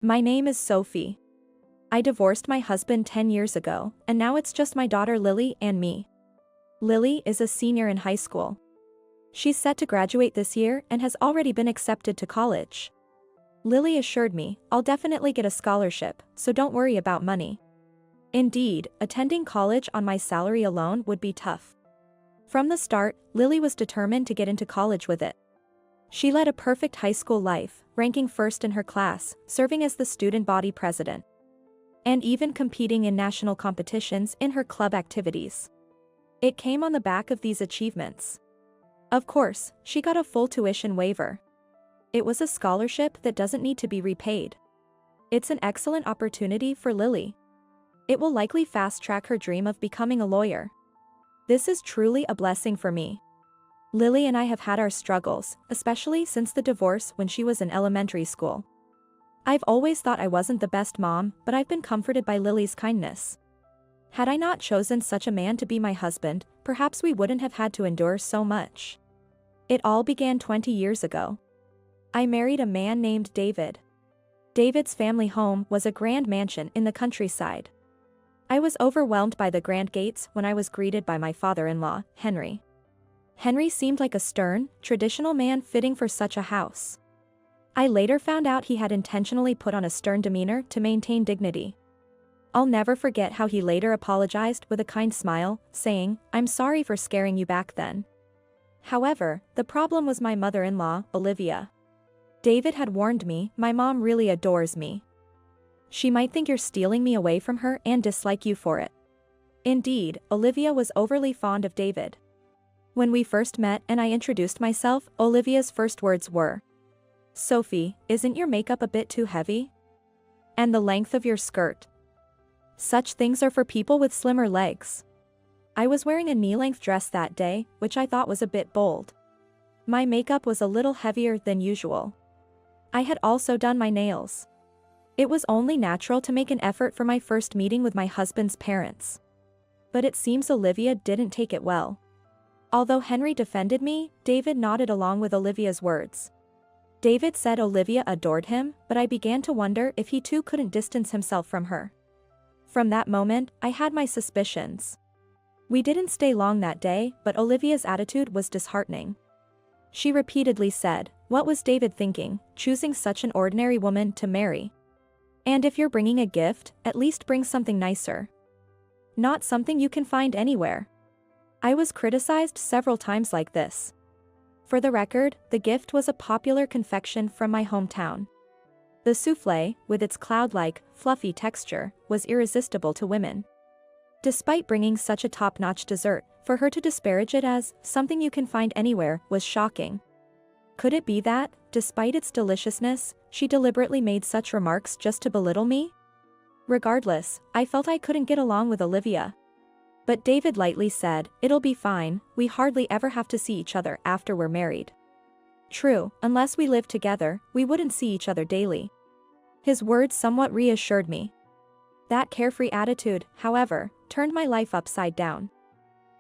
My name is Sophie. I divorced my husband 10 years ago, and now it's just my daughter Lily and me. Lily is a senior in high school. She's set to graduate this year and has already been accepted to college. Lily assured me, I'll definitely get a scholarship, so don't worry about money. Indeed, attending college on my salary alone would be tough. From the start, Lily was determined to get into college with it. She led a perfect high school life, ranking first in her class, serving as the student body president, and even competing in national competitions in her club activities. It came on the back of these achievements. Of course, she got a full tuition waiver. It was a scholarship that doesn't need to be repaid. It's an excellent opportunity for Lily. It will likely fast-track her dream of becoming a lawyer. This is truly a blessing for me. Lily and I have had our struggles, especially since the divorce when she was in elementary school. I've always thought I wasn't the best mom, but I've been comforted by Lily's kindness. Had I not chosen such a man to be my husband, perhaps we wouldn't have had to endure so much. It all began 20 years ago. I married a man named David. David's family home was a grand mansion in the countryside. I was overwhelmed by the grand gates when I was greeted by my father-in-law, Henry. Henry seemed like a stern, traditional man fitting for such a house. I later found out he had intentionally put on a stern demeanor to maintain dignity. I'll never forget how he later apologized with a kind smile, saying, "I'm sorry for scaring you back then." However, the problem was my mother-in-law, Olivia. David had warned me, my mom really adores me. She might think you're stealing me away from her and dislike you for it. Indeed, Olivia was overly fond of David. When we first met and I introduced myself, Olivia's first words were, "Sophie, isn't your makeup a bit too heavy? And the length of your skirt? Such things are for people with slimmer legs." I was wearing a knee-length dress that day, which I thought was a bit bold. My makeup was a little heavier than usual. I had also done my nails. It was only natural to make an effort for my first meeting with my husband's parents. But it seems Olivia didn't take it well. Although Henry defended me, David nodded along with Olivia's words. David said Olivia adored him, but I began to wonder if he too couldn't distance himself from her. From that moment, I had my suspicions. We didn't stay long that day, but Olivia's attitude was disheartening. She repeatedly said, "What was David thinking, choosing such an ordinary woman to marry? And if you're bringing a gift, at least bring something nicer. Not something you can find anywhere." I was criticized several times like this. For the record, the gift was a popular confection from my hometown. The soufflé, with its cloud-like, fluffy texture, was irresistible to women. Despite bringing such a top-notch dessert, for her to disparage it as something you can find anywhere was shocking. Could it be that, despite its deliciousness, she deliberately made such remarks just to belittle me? Regardless, I felt I couldn't get along with Olivia. But David lightly said, "It'll be fine, we hardly ever have to see each other after we're married." True, unless we lived together, we wouldn't see each other daily. His words somewhat reassured me. That carefree attitude, however, turned my life upside down.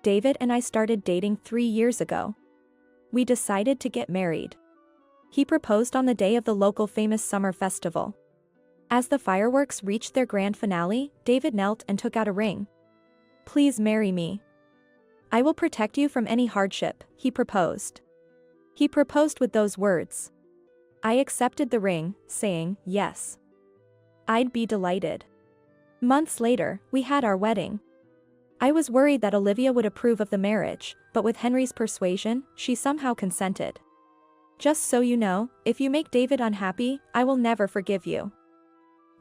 David and I started dating 3 years ago. We decided to get married. He proposed on the day of the local famous summer festival. As the fireworks reached their grand finale, David knelt and took out a ring. "Please marry me. I will protect you from any hardship," he proposed. He proposed with those words. I accepted the ring, saying, "Yes. I'd be delighted." Months later, we had our wedding. I was worried that Olivia would approve of the marriage, but with Henry's persuasion, she somehow consented. "Just so you know, if you make David unhappy, I will never forgive you.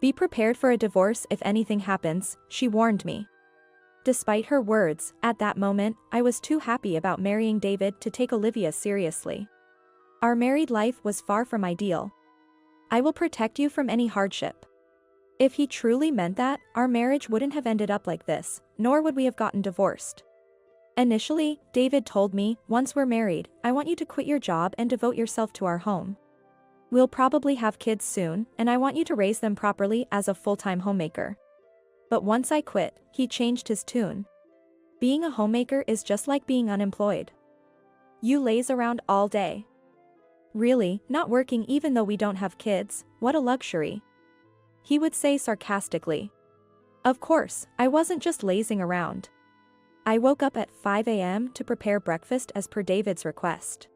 Be prepared for a divorce if anything happens," she warned me. Despite her words, at that moment, I was too happy about marrying David to take Olivia seriously. Our married life was far from ideal. "I will protect you from any hardship." If he truly meant that, our marriage wouldn't have ended up like this, nor would we have gotten divorced. Initially, David told me, "Once we're married, I want you to quit your job and devote yourself to our home. We'll probably have kids soon, and I want you to raise them properly as a full-time homemaker." But once I quit, he changed his tune. "Being a homemaker is just like being unemployed. You laze around all day. Really, not working even though we don't have kids, what a luxury. he would say sarcastically. Of course, I wasn't just lazing around. I woke up at 5 a.m. to prepare breakfast as per David's request.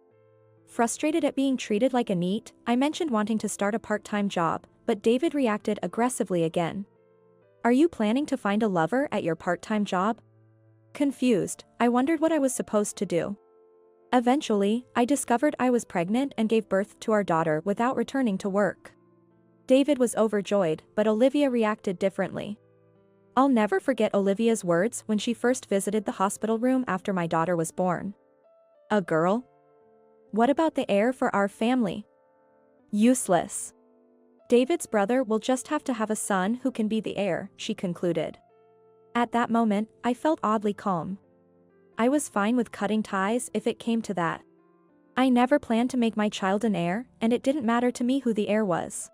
Frustrated at being treated like a NEET, I mentioned wanting to start a part-time job, but David reacted aggressively again. Are you planning to find a lover at your part-time job? Confused, I wondered what I was supposed to do. Eventually, I discovered I was pregnant and gave birth to our daughter without returning to work. David was overjoyed, but Olivia reacted differently. I'll never forget Olivia's words when she first visited the hospital room after my daughter was born. A girl? What about the heir for our family? Useless. David's brother will just have to have a son who can be the heir, she concluded. At that moment, I felt oddly calm. I was fine with cutting ties if it came to that. I never planned to make my child an heir, and it didn't matter to me who the heir was.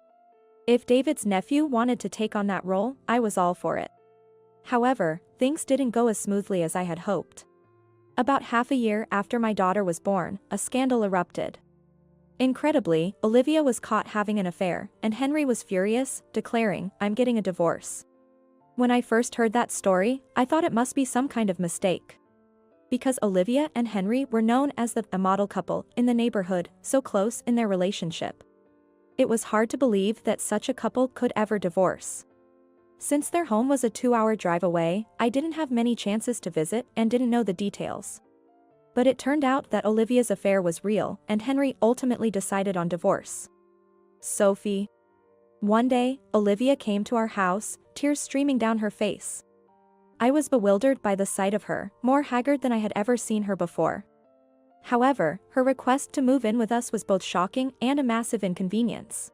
If David's nephew wanted to take on that role, I was all for it. However, things didn't go as smoothly as I had hoped. About half a year after my daughter was born, a scandal erupted. Incredibly, Olivia was caught having an affair, and Henry was furious, declaring, "I'm getting a divorce." When I first heard that story, I thought it must be some kind of mistake. Because Olivia and Henry were known as a model couple in the neighborhood, so close in their relationship. It was hard to believe that such a couple could ever divorce. Since their home was a 2-hour drive away, I didn't have many chances to visit and didn't know the details. But it turned out that Olivia's affair was real, and Henry ultimately decided on divorce. Sophie. One day, Olivia came to our house, tears streaming down her face. I was bewildered by the sight of her, more haggard than I had ever seen her before. However, her request to move in with us was both shocking and a massive inconvenience.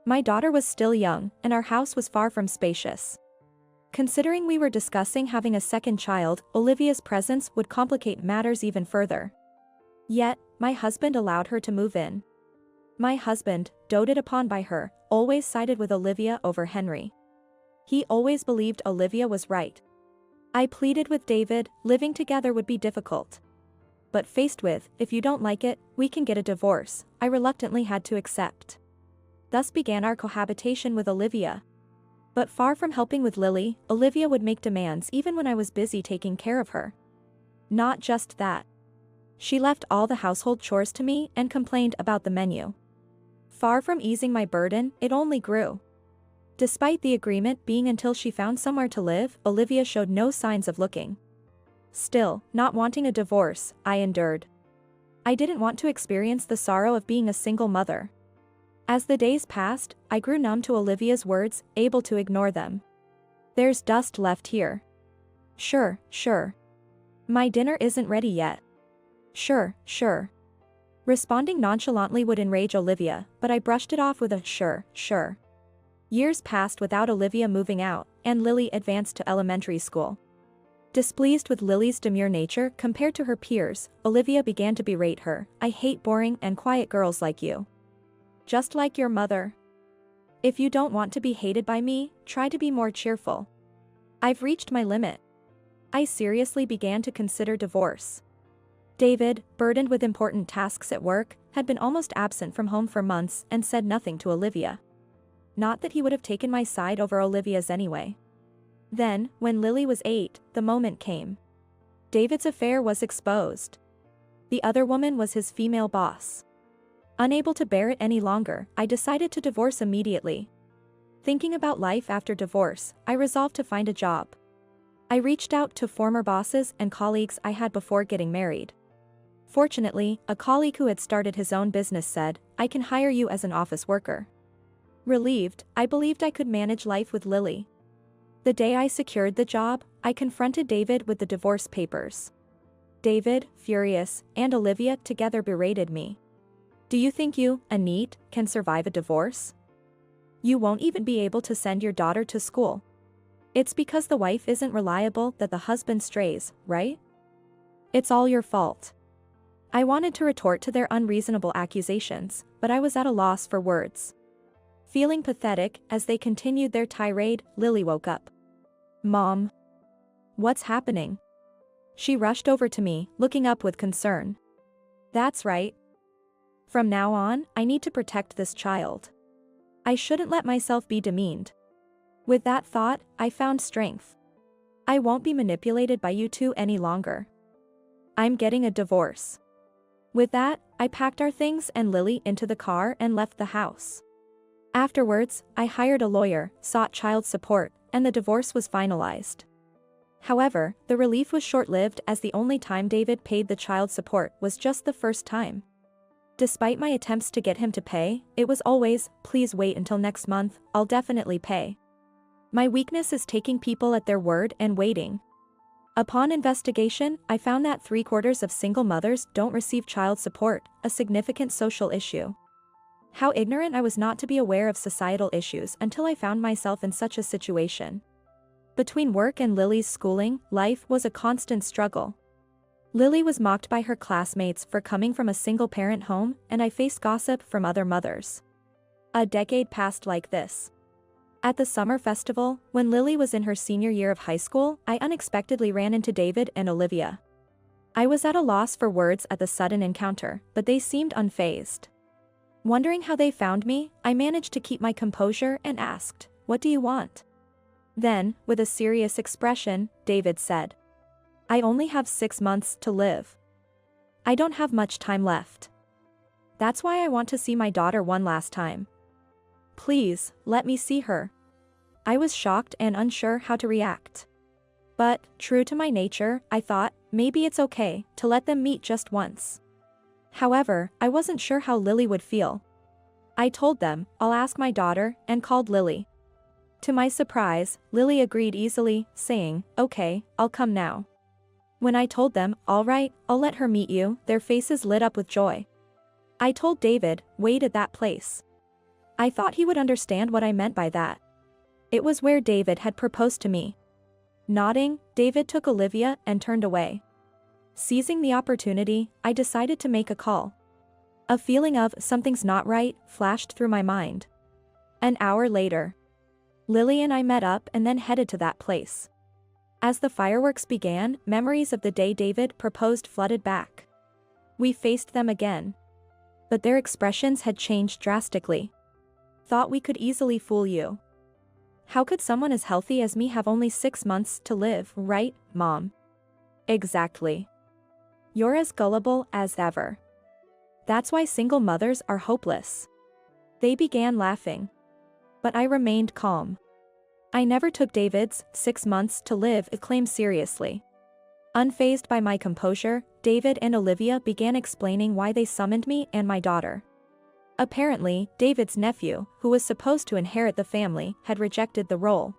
My daughter was still young, and our house was far from spacious. Considering we were discussing having a second child, Olivia's presence would complicate matters even further. Yet, my husband allowed her to move in. My husband, doted upon by her, always sided with Olivia over Henry. He always believed Olivia was right. I pleaded with David, living together would be difficult. But faced with, "If you don't like it, we can get a divorce," I reluctantly had to accept. Thus began our cohabitation with Olivia. But far from helping with Lily, Olivia would make demands even when I was busy taking care of her. Not just that. She left all the household chores to me and complained about the menu. Far from easing my burden, it only grew. Despite the agreement being until she found somewhere to live, Olivia showed no signs of looking. Still, not wanting a divorce, I endured. I didn't want to experience the sorrow of being a single mother. As the days passed, I grew numb to Olivia's words, able to ignore them. "There's dust left here." Sure. "My dinner isn't ready yet." Sure. Responding nonchalantly would enrage Olivia, but I brushed it off with a sure. Years passed without Olivia moving out, and Lily advanced to elementary school. Displeased with Lily's demure nature compared to her peers, Olivia began to berate her. "I hate boring and quiet girls like you. Just like your mother. If you don't want to be hated by me, try to be more cheerful." I've reached my limit. I seriously began to consider divorce. David, burdened with important tasks at work, had been almost absent from home for months and said nothing to Olivia. Not that he would have taken my side over Olivia's anyway. Then, when Lily was 8, the moment came. David's affair was exposed. The other woman was his female boss. Unable to bear it any longer, I decided to divorce immediately. Thinking about life after divorce, I resolved to find a job. I reached out to former bosses and colleagues I had before getting married. Fortunately, a colleague who had started his own business said, "I can hire you as an office worker." Relieved, I believed I could manage life with Lily. The day I secured the job, I confronted David with the divorce papers. David, furious, and Olivia together berated me. "Do you think you, a NEET, can survive a divorce? You won't even be able to send your daughter to school. It's because the wife isn't reliable that the husband strays, right? It's all your fault." I wanted to retort to their unreasonable accusations, but I was at a loss for words. Feeling pathetic as they continued their tirade, Lily woke up. "Mom. What's happening?" She rushed over to me, looking up with concern. "That's right. From now on, I need to protect this child. I shouldn't let myself be demeaned. With that thought, I found strength. I won't be manipulated by you two any longer. I'm getting a divorce. With that, I packed our things and Lily into the car and left the house. Afterwards, I hired a lawyer, sought child support, and the divorce was finalized. However, the relief was short-lived as the only time David paid the child support was just the first time. Despite my attempts to get him to pay, it was always, "Please wait until next month, I'll definitely pay." My weakness is taking people at their word and waiting. Upon investigation, I found that 3/4 of single mothers don't receive child support, a significant social issue. How ignorant I was not to be aware of societal issues until I found myself in such a situation. Between work and Lily's schooling, life was a constant struggle. Lily was mocked by her classmates for coming from a single-parent home, and I faced gossip from other mothers. A decade passed like this. At the summer festival, when Lily was in her senior year of high school, I unexpectedly ran into David and Olivia. I was at a loss for words at the sudden encounter, but they seemed unfazed. Wondering how they found me, I managed to keep my composure and asked, "What do you want?" Then, with a serious expression, David said, "I only have 6 months to live. I don't have much time left. That's why I want to see my daughter one last time. Please, let me see her." I was shocked and unsure how to react. But, true to my nature, I thought, maybe it's okay to let them meet just once. However, I wasn't sure how Lily would feel. I told them, "I'll ask my daughter," and called Lily. To my surprise, Lily agreed easily, saying, "Okay, I'll come now." When I told them, "All right, I'll let her meet you," their faces lit up with joy. I told David, "Wait at that place." I thought he would understand what I meant by that. It was where David had proposed to me. Nodding, David took Olivia and turned away. Seizing the opportunity, I decided to make a call. A feeling of "something's not right" flashed through my mind. An hour later, Lily and I met up and then headed to that place. As the fireworks began, memories of the day David proposed flooded back. We faced them again. But their expressions had changed drastically. "Thought we could easily fool you. How could someone as healthy as me have only 6 months to live, right, Mom?" "Exactly. You're as gullible as ever. That's why single mothers are hopeless." They began laughing. But I remained calm. I never took David's 6 months to live claim seriously. Unfazed by my composure, David and Olivia began explaining why they summoned me and my daughter. Apparently, David's nephew, who was supposed to inherit the family, had rejected the role.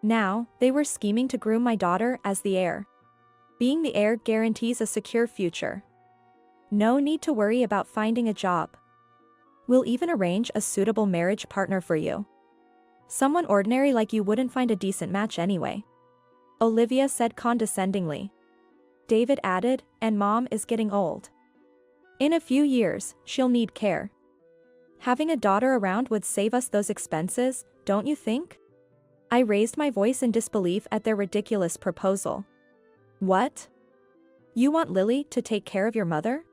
Now, they were scheming to groom my daughter as the heir. Being the heir guarantees a secure future. No need to worry about finding a job. We'll even arrange a suitable marriage partner for you. Someone ordinary like you wouldn't find a decent match anyway. Olivia said condescendingly. David added, "And Mom is getting old. In a few years, she'll need care. Having a daughter around would save us those expenses, don't you think?" I raised my voice in disbelief at their ridiculous proposal. "What? You want Lily to take care of your mother?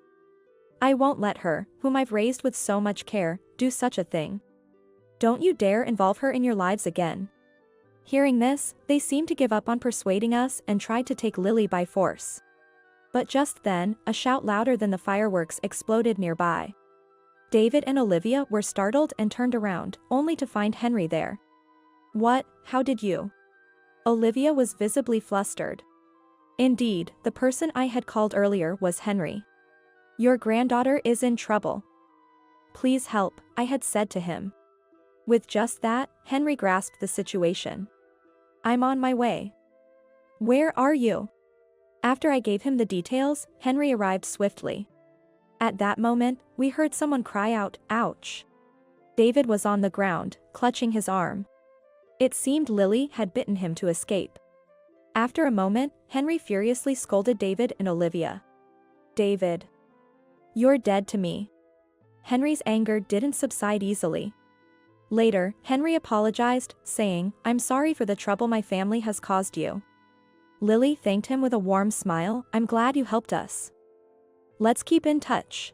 I won't let her, whom I've raised with so much care, do such a thing. Don't you dare involve her in your lives again." Hearing this, they seemed to give up on persuading us and tried to take Lily by force. But just then, a shout louder than the fireworks exploded nearby. David and Olivia were startled and turned around, only to find Henry there. "What? How did you?" Olivia was visibly flustered. Indeed, the person I had called earlier was Henry. "Your granddaughter is in trouble. Please help," I had said to him. With just that, Henry grasped the situation. "I'm on my way." "Where are you?" After I gave him the details, Henry arrived swiftly. At that moment, we heard someone cry out, "Ouch!" David was on the ground, clutching his arm. It seemed Lily had bitten him to escape. After a moment, Henry furiously scolded David and Olivia. "David, you're dead to me." Henry's anger didn't subside easily. Later, Henry apologized, saying, "I'm sorry for the trouble my family has caused you." Lily thanked him with a warm smile, "I'm glad you helped us. Let's keep in touch."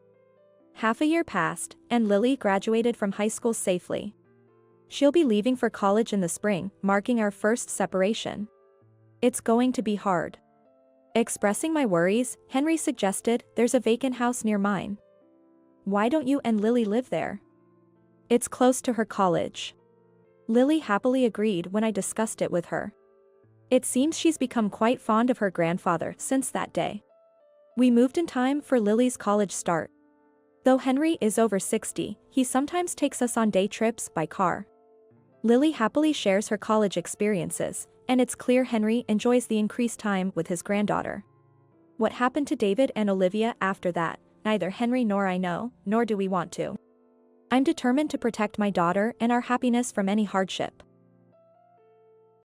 Half a year passed, and Lily graduated from high school safely. She'll be leaving for college in the spring, marking our first separation. It's going to be hard. Expressing my worries, Henry suggested, there's a vacant house near mine. Why don't you and Lily live there? It's close to her college. Lily happily agreed when I discussed it with her. It seems she's become quite fond of her grandfather since that day. We moved in time for Lily's college start. Though Henry is over 60, he sometimes takes us on day trips by car. Lily happily shares her college experiences, and it's clear Henry enjoys the increased time with his granddaughter. What happened to David and Olivia after that, neither Henry nor I know, nor do we want to. I'm determined to protect my daughter and our happiness from any hardship.